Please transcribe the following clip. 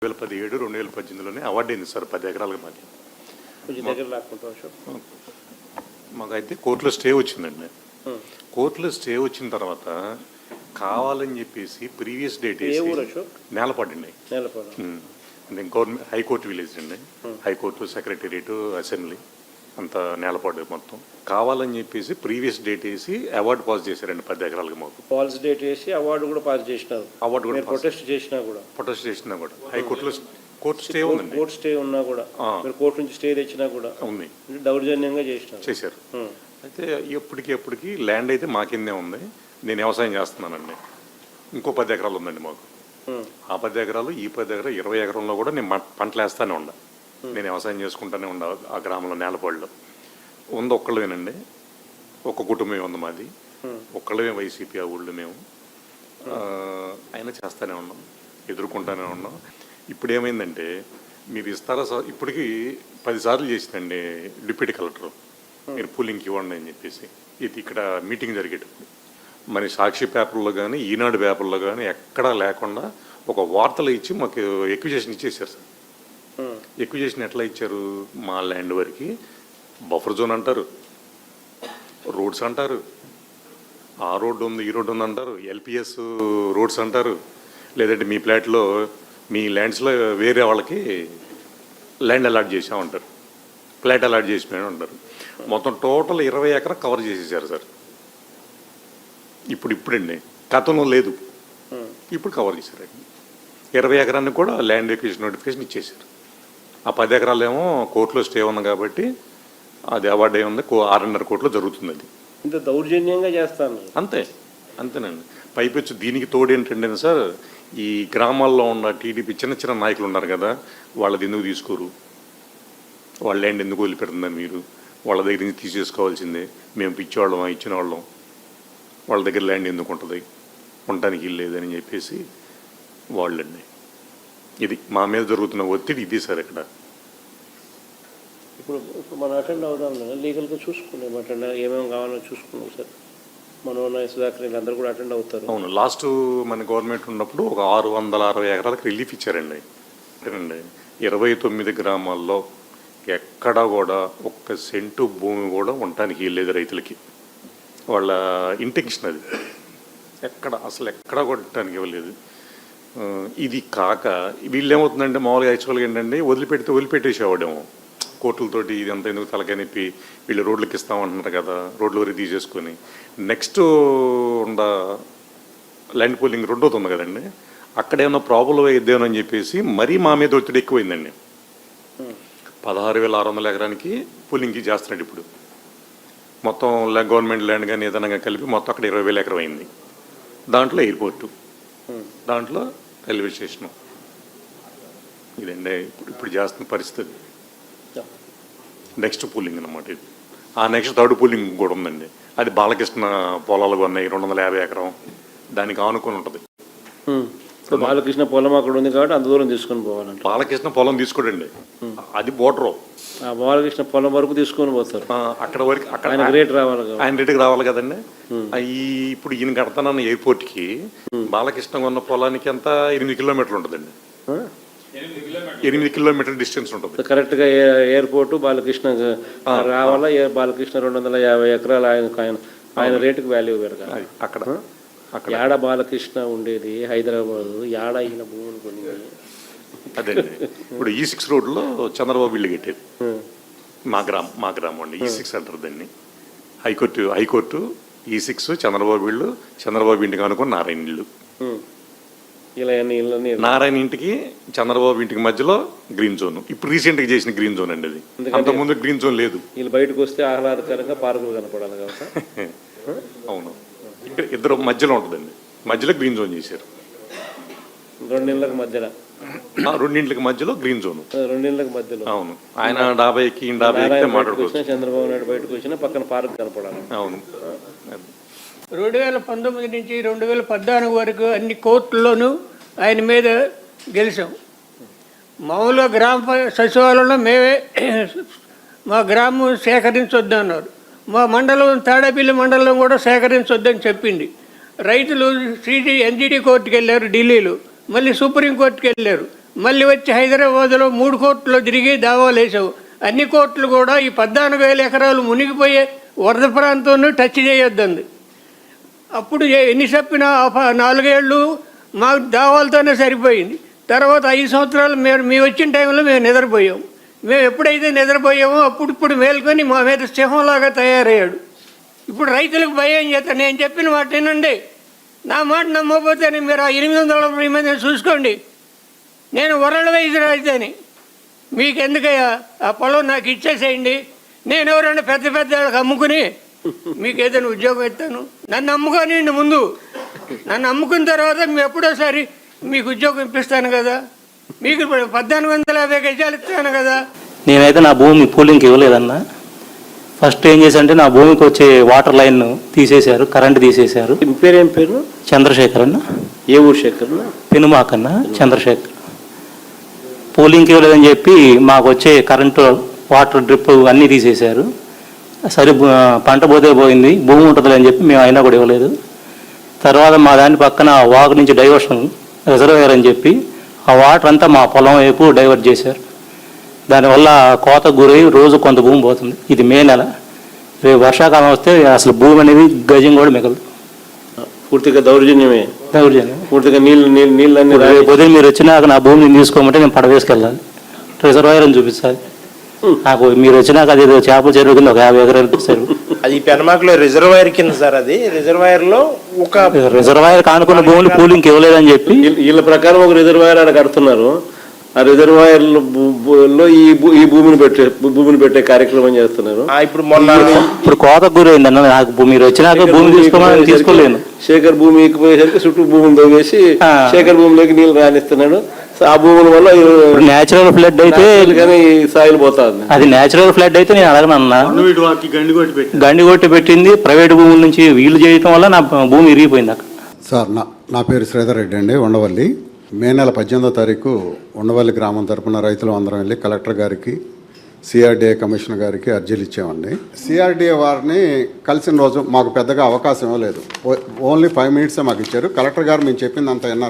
2017, 2018లోనే award అయింది sir 10 ఎకరాలకు మాది. మాకైతే కోర్టులో స్టే వచ్చిందండి. కోర్టులో స్టే వచ్చిన తర్వాత కావాలని చెప్పేసి ప్రీవియస్ డేట్ నేలపాడండి. గవర్నమెంట్ హైకోర్టు విలేజ్ అండి. హైకోర్టు, సెక్రటేరియట్, అసెంబ్లీ అంతా నేలపాడు మొత్తం. కావాలని చెప్పేసి ప్రీవియస్ డేట్ వేసి అవార్డు పాస్ చేశారండి 10 ఎకరాలకు మాకు. ఫాల్స్ డేట్ వేసి అవార్డు కూడా పాస్ చేసినారు. అవార్డు కూడా ప్రొటెస్ట్ చేసినా కూడా హైకోర్టులో కోర్టు స్టే ఉందండి. కోర్టు స్టే ఉన్నా కూడా మీరు కోర్టు నుంచి స్టే తెచ్చినా కూడా ఉంది, దౌర్జన్యంగా చేశారు. అయితే ఎప్పటికి ల్యాండ్ అయితే మా కిందే ఉంది. నేను వ్యవసాయం చేస్తున్నానండి. ఇంకో 10 ఎకరాలు ఉందండి మాకు. ఆ 10 ఎకరాలు, ఈ 10 ఎకరాలు, 20 ఎకరంలో కూడా నేను పంటలు వేస్తానే ఉండ. నేను వ్యవసాయం చేసుకుంటానే ఉండ. ఆ గ్రామంలో నేలపాడులో ఉంది ఒక్కళ్ళవేనండి. ఒక్క కుటుంబం ఉంది మాది. ఒక్కళ్ళమే వైసీపీ ఆ ఊళ్ళో మేము. అయినా చేస్తానే ఉన్నాం, ఎదుర్కొంటానే ఉన్నాం. ఇప్పుడు ఏమైందంటే మీరు ఇస్తారా సార్, ఇప్పటికీ 10 సార్లు చేసిందండి డిప్యూటీ కలెక్టర్, మీరు పూలింగ్కి ఇవ్వండి అని చెప్పేసి. ఇది ఇక్కడ మీటింగ్ జరిగేటప్పుడు మరి సాక్షి పేపర్లో కానీ, ఈనాడు పేపర్లో కానీ ఎక్కడా లేకుండా ఒక వార్తలు ఇచ్చి మాకు ఎక్విజేషన్ ఇచ్చేసారు సార్. ఎక్విజేషన్ ఎట్లా ఇచ్చారు? మా ల్యాండ్ వరకు బఫర్ జోన్ అంటారు, రోడ్స్ అంటారు, ఆ రోడ్డు ఉంది, ఈ రోడ్డు ఉంది అంటారు, ఎల్పిఎస్ రోడ్స్ అంటారు, లేదంటే మీ ప్లాట్లో మీ ల్యాండ్స్లో వేరే వాళ్ళకి ల్యాండ్ అలాట్ చేసామంటారు, ఫ్లాట్ అలాట్ చేసినామని అంటారు. మొత్తం టోటల్ 20 ఎకరా కవర్ చేసేసారు సార్. ఇప్పుడండి, గతంలో లేదు, ఇప్పుడు కవర్ చేశారండి. 20 ఎకరాన్ని కూడా ల్యాండ్ ఎక్విజిషన్ నోటిఫికేషన్ ఇచ్చేసారు. ఆ 10 ఎకరాలు ఏమో కోర్టులో స్టే ఉంది కాబట్టి అది అవార్డు అయి ఉంది. 6.5 కోట్లు జరుగుతుంది. అది ఇంత దౌర్జన్యంగా చేస్తాను. అంతేనండి. పైపెచ్చు దీనికి తోడు ఏంటంటే సార్, ఈ గ్రామాల్లో ఉన్న టీడీపీ చిన్న నాయకులు ఉన్నారు కదా, వాళ్ళది ఎందుకు తీసుకోరు, వాళ్ళ ల్యాండ్ ఎందుకు వదిలిపెడుతుందని మీరు వాళ్ళ దగ్గర నుంచి తీసేసుకోవాల్సిందే, మేము పిచ్చేవాళ్ళం, ఇచ్చిన వాళ్ళం, వాళ్ళ దగ్గర ల్యాండ్ ఎందుకు ఉంటుంది, ఉండటానికి ఇల్లు లేదని చెప్పేసి వాళ్ళండి. ఇది మా మీద జరుగుతున్న ఒత్తిడి ఇది సార్. ఇక్కడ ఇప్పుడు మనం అటెండ్ అవుదాం, లీగల్గా చూసుకున్నాం, అటెండ్ ఏమేమి కావాలో చూసుకున్నాం సార్. మనోన్న సుధాకర్ వీళ్ళందరూ కూడా అటెండ్ అవుతారు. అవును, లాస్ట్ మన గవర్నమెంట్ ఉన్నప్పుడు ఒక 660 ఎకరాలకు రిలీఫ్ ఇచ్చారండి. అంతేనండి. 29 గ్రామాల్లో ఎక్కడా కూడా ఒక్క సెంటు భూమి కూడా ఉండటానికి లేదు రైతులకి. వాళ్ళ ఇంటెన్షన్ అది. ఎక్కడా కొట్టడానికి ఇవ్వలేదు. ఇది కాక వీళ్ళు ఏమవుతుందంటే, మామూలుగా యాక్చువల్గా ఏంటంటే వదిలిపెట్టేసేవాడేమో కోర్టులతోటి. ఇదంతా ఎందుకు తలకాయ నొప్పి, వీళ్ళు రోడ్లకి ఇస్తామంటున్నారు కదా, రోడ్ల వరకు తీసేసుకొని నెక్స్ట్ ఉండ ల్యాండ్ పూలింగ్ రెండోది ఉంది కదండి, అక్కడ ఏమన్నా ప్రాబ్లం అయిద్దేమని చెప్పేసి మరీ మా మీద ఒత్తిడి ఎక్కువైందండి. 16,600 ఎకరానికి పూలింగ్కి చేస్తున్నాడు ఇప్పుడు. మొత్తం గవర్నమెంట్ ల్యాండ్ కానీ ఏదైనా కలిపి మొత్తం అక్కడ 20,000 ఎకరం అయింది. దాంట్లో ఎయిర్పోర్టు, దాంట్లో రైల్వే స్టేషను. ఇదండి ఇప్పుడు చేస్తున్న పరిస్థితి. నెక్స్ట్ పూలింగ్ అన్నమాట ఇది. ఆ నెక్స్ట్ థర్డ్ పూలింగ్ కూడా ఉందండి. అది బాలకృష్ణ పొలాలు ఉన్నాయి, 250 ఎకరం, దానికి ఆనుకొని ఉంటుంది. బాలకృష్ణ పొలం అక్కడ ఉంది కాబట్టి అంత దూరం తీసుకొని పోవాలంటే. బాలకృష్ణ పొలం తీసుకోడండి, అది బోర్డరు. బాలకృష్ణ పొలం వరకు తీసుకొని పోతారు. అక్కడ వరకు ఆయన రేట్ రావాలి, ఆయన రేటుకి రావాలి కదండి. ఇప్పుడు ఈయన కడతానన్న ఎయిర్పోర్ట్కి బాలకృష్ణ ఉన్న పొలానికి అంతా 8 కిలోమీటర్లు ఉంటుందండి. 8 కిలోమీటర్ డిస్టెన్స్ ఉంటుంది కరెక్ట్గా. ఎయిర్పోర్టు బాలకృష్ణ రావాలా, బాలకృష్ణ 250 ఎకరాలు ఆయన రేటుకి వాల్యూ పెరగాలి. అక్కడ యాడ బాలకృష్ణ ఉండేది హైదరాబాద్, యాడ ఈయన భూములు కొని. అదేండి. ఇప్పుడు E6 రోడ్లో చంద్రబాబు ఇల్లు కట్టేది మా గ్రామం అండి. E6 అంటారు దాన్ని. హైకోర్టు E6 చంద్రబాబు ఇల్లు, చంద్రబాబు ఇంటికి అనుకుని నారాయణ ఇల్లు. నారాయణ ఇంటికి చంద్రబాబు ఇంటికి మధ్యలో గ్రీన్ జోన్. ఇప్పుడు రీసెంట్గా చేసిన గ్రీన్ జోన్ అండి అది. అంతకుముందు గ్రీన్ జోన్ లేదు. వీళ్ళు బయటకు వస్తే ఆహ్లాదకరంగా పార్కులు కనపడాలి కాబట్టి. అవును, ఇక్కడ ఇద్దరు మధ్యలో ఉంటుందండి. మధ్యలో గ్రీన్ జోన్ చేశారు. 2 ఇళ్ళకి మధ్యలో, 2 ఇంట్లకి మధ్యలో గ్రీన్ జోన్. 2 ఇళ్ళకి మధ్యలో. అవును, ఆయన 50కి మాట్లాడుకోవచ్చు. చంద్రబాబు నాయుడు బయటకు వచ్చినా పక్కన పార్క్ కనపడాలి. అవును. 2019 నుంచి 2014 వరకు అన్ని కోర్టుల్లోనూ ఆయన మీద గెలిచాం. మామూలుగా గ్రామ సచివాలయంలో మేమే మా గ్రామం సేకరించొద్దన్నారు. మా మండలం తాడేపల్లి మండలం కూడా సేకరించొద్దని చెప్పింది. రైతులు ఎన్జిటి కోర్టుకు వెళ్ళారు ఢిల్లీలో, మళ్ళీ సుప్రీంకోర్టుకి వెళ్ళారు, మళ్ళీ వచ్చి హైదరాబాద్లో 3 కోర్టులో తిరిగి దావాలు వేసావు. అన్ని కోర్టులు కూడా ఈ 14,000 ఎకరాలు మునిగిపోయే వరద ప్రాంతాన్ని టచ్ చేయొద్దండి. అప్పుడు ఎన్ని చెప్పినా 4 ఏళ్ళు మాకు దావాలతోనే సరిపోయింది. తర్వాత 5 సంవత్సరాలు మీ వచ్చిన టైంలో మేము నిద్రపోయాం. మేము ఎప్పుడైతే నిద్రపోయామో ఇప్పుడు మేల్కొని మా మీద సింహంలాగా తయారయ్యాడు. ఇప్పుడు రైతులకు భయం చేత నేను చెప్పిన మాట వినండి. నా మాట నమ్మకపోతే మీరు ఆ 840 మంది చూసుకోండి. నేను వరల్డ్ వైజ్ రైతుని. మీకు ఎందుకయ్యా ఆ పొలం నాకు ఇచ్చేసేయండి. నేను ఎవరైనా పెద్ద వాళ్ళకి అమ్ముకుని మీకు ఏదైనా ఉద్యోగం ఇస్తాను. నన్ను అమ్ముకోనిండి ముందు. నన్ను అమ్ముకున్న తర్వాత ఎప్పుడోసారి మీకు ఉద్యోగం ఇప్పిస్తాను కదా. మీకు 1450 గజాలు ఇస్తాను కదా. నేనైతే నా భూమి పూలింగ్కి ఇవ్వలేదన్నా. ఫస్ట్ ఏం చేశారంటే నా భూమికి వచ్చే వాటర్ లైన్ తీసేశారు, కరెంటు తీసేశారు. మీ పేరు ఏం పేరు? చంద్రశేఖర్ అన్న. ఏ ఊరు శేఖర్? పెనుమాకన్న చంద్రశేఖర్. పూలింగ్కి ఇవ్వలేదని చెప్పి మాకు వచ్చే కరెంటు, వాటర్ డ్రిప్ అన్నీ తీసేశారు. సరే పంట పోతే పోయింది, భూమి ఉంటుంది అని చెప్పి మేము అయినా కూడా ఇవ్వలేదు. తర్వాత మా దాని పక్కన వాగు నుంచి డైవర్షన్ రిజర్వేయర్ అని చెప్పి ఆ వాటర్ అంతా మా పొలం వైపు డైవర్ట్ చేశారు. దానివల్ల కోతకు గురై రోజు కొంత భూమి పోతుంది. ఇది మే నెల. రేపు వర్షాకాలం వస్తే అసలు భూమి అనేది గజం కూడా మిగలదు. పూర్తిగా దౌర్జన్యమే. పూర్తిగా నీళ్ళన్నీ రేపు ఉదయం మీరు వచ్చినాక నా భూమిని తీసుకోమంటే నేను పడవేసుకెళ్ళాలి, రిజర్వాయర్ అని చూపించాలి. నాకు మీరు వచ్చినాక అది చేపల చెరువు కింద ఒక 50 ఎకరాలు ఇస్తారు. అది పెనమాకలో రిజర్వాయర్ కింద సార్. అది రిజర్వాయర్ లో ఒక రిజర్వాయర్ కానుకున్న భూములు కూలింగ్కి ఇవ్వలేదని చెప్పి వీళ్ళ ప్రకారం ఒక రిజర్వాయర్ ఆడ కడుతున్నారు. ఆ రిజర్వాయర్ లో ఈ భూమిని పెట్టే కార్యక్రమం చేస్తున్నారు. ఇప్పుడు కోతకు గురైందన్న. నాకు మీరు వచ్చినాక భూమి తీసుకోమని తీసుకోలేను. శేఖర్ భూమి ఎక్కిపోయేసరికి చుట్టూ భూమిని తవ్వేసి శేఖర్ భూమిలోకి నీళ్ళు రానిస్తున్నాడు. ఆ భూముల వల్ల నేచురల్ ఫ్లడ్ అయితే సాయిల్ పోతుంది. అది నేచురల్ ఫ్లడ్ అయితే నేను అడగనన్నా. గండి కొట్టి పెట్టింది ప్రైవేట్ భూముల నుంచి వీళ్ళు చేయటం వల్ల నా భూమి ఇరిగిపోయింది అక్కడ. సార్ నా పేరు శ్రీధర్ రెడ్డి అండి, ఉండవల్లి. మే నెల 18వ తారీఖు ఉండవల్లి గ్రామం తరపున రైతులు అందరం వెళ్ళి కలెక్టర్ గారికి, సిఆర్డీఏ కమిషనర్ గారికి అర్జీలు ఇచ్చామండి. సిఆర్డీఏ వారిని కలిసిన రోజు మాకు పెద్దగా అవకాశం ఇవ్వలేదు. ఓన్లీ 5 minutes మాకు ఇచ్చారు. కలెక్టర్ గారు మేము చెప్పిందంతా విన్నారు.